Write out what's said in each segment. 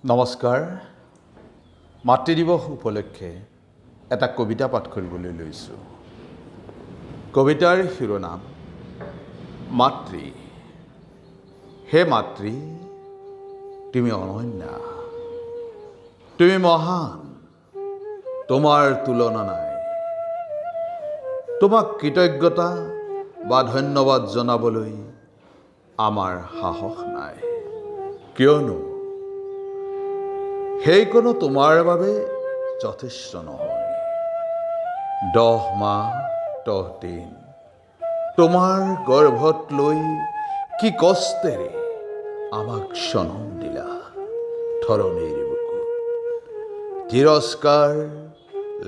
নমস্কাৰ। মাতৃ দিৱস উপলক্ষে এটা কবিতা পাঠ কৰিবলৈ লৈছোঁ। কবিতাৰ শিৰোনাম মাতৃ। হে মাতৃ, তুমি অনন্যা, তুমি মহান, তোমাৰ তুলনা নাই। তোমাক কৃতজ্ঞতা বা ধন্যবাদ জনাবলৈ আমাৰ সাহস নাই, কিয়নো সেইকণো তোমাৰ বাবে যথেষ্ট নহয়। 10 মাহ 10 দিন তোমাৰ গৰ্ভত লৈ কি কষ্টেৰে আমাক জনম দিলা ধৰণীৰ বুকুত। তিৰস্কাৰ,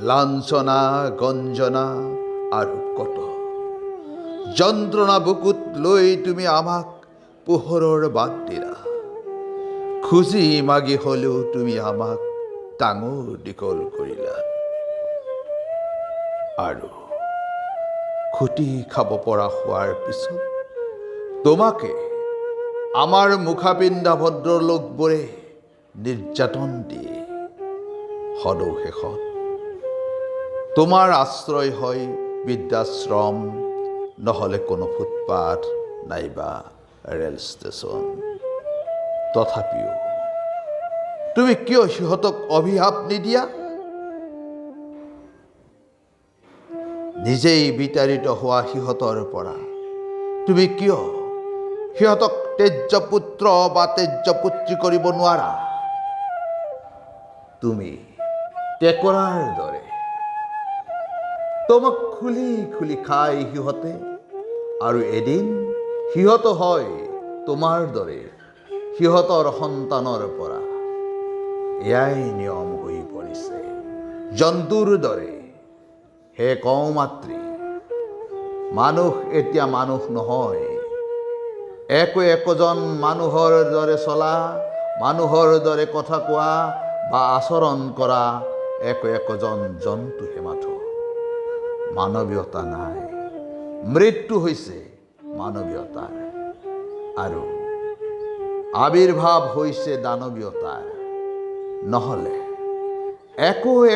লাঞ্ছনা, গঞ্জনা আৰু কত যন্ত্ৰণা বুকুত লৈ তুমি আমাক পোহৰৰ বাট দিলা। খুজি মাগি হলেও তুমি আমাক ডাঙৰ দীঘল কৰিলা, আৰু খুটি খাব পৰা হোৱাৰ পিছত তোমাকে আমাৰ মুখাপিন্ধা ভদ্ৰলোকবোৰে নিৰ্যাতন দিয়ে। সদৌ শেষত তোমাৰ আশ্ৰয় হয় বৃদ্ধাশ্ৰম, নহলে কোনো ফুটপাথ নাইবা ৰেল ষ্টেচন। তথাপিও তুমি কিয় সিহঁতক অভিশাপ নিদিয়া? নিজেই বিতাড়িত হোৱা সিহঁতৰ পৰা তুমি কিয় সিহঁতক তেজ্য পুত্ৰ বা তেজ্য পুত্ৰী কৰিব নোৱাৰা? তুমি টেকৰাৰ দৰে তোমাক খুলি খুলি খাই সিহঁতে, আৰু এদিন সিহঁত হয় তোমাৰ দৰে সিহঁতৰ সন্তানৰ পৰা। এয়াই নিয়ম হৈ পৰিছে জন্তুৰ দৰে। হে কওঁ মাতৃ, মানুহ এতিয়া মানুহ নহয়। একোজন মানুহৰ দৰে চলা, মানুহৰ দৰে কথা কোৱা বা আচৰণ কৰা একোজন জন্তুহে মাথো। মানৱীয়তা নাই, মৃত্যু হৈছে মানৱীয়তাৰ, আৰু আবিৰ্ভাৱ হৈছে দানৱীয়তাৰ। নহলে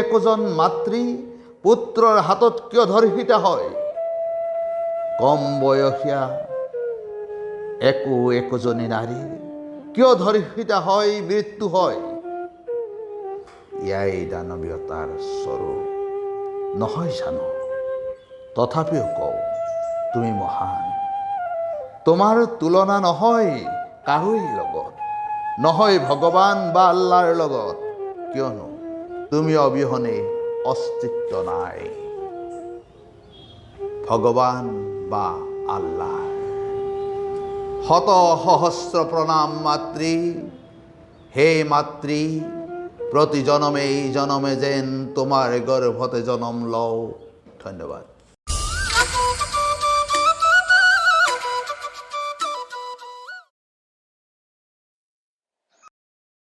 একোজন মাতৃ পুত্ৰৰ হাতত কিয় ধৰ্ষিতা হয়? কম বয়সীয়া একোজনী নাৰী কিয় ধৰ্ষিতা হয়, মৃত্যু হয়? ইয়াই দানৱীয়তাৰ স্বৰূপ নহয় জানো? তথাপিও কওঁ, তুমি মহান। তোমাৰ তুলনা নহয় কাৰোৰে লগত, নহয় ভগৱান বা আল্লাৰ লগত, কিয়নো তুমি অবিহনে অস্তিত্ব নাই ভগৱান বা আল্লাহ। শত সহস্ৰ প্ৰণাম মাতৃ। হে মাতৃ, প্ৰতি জনমে যেন তোমাৰ গৰ্ভতে জনম লওঁ। ধন্যবাদ।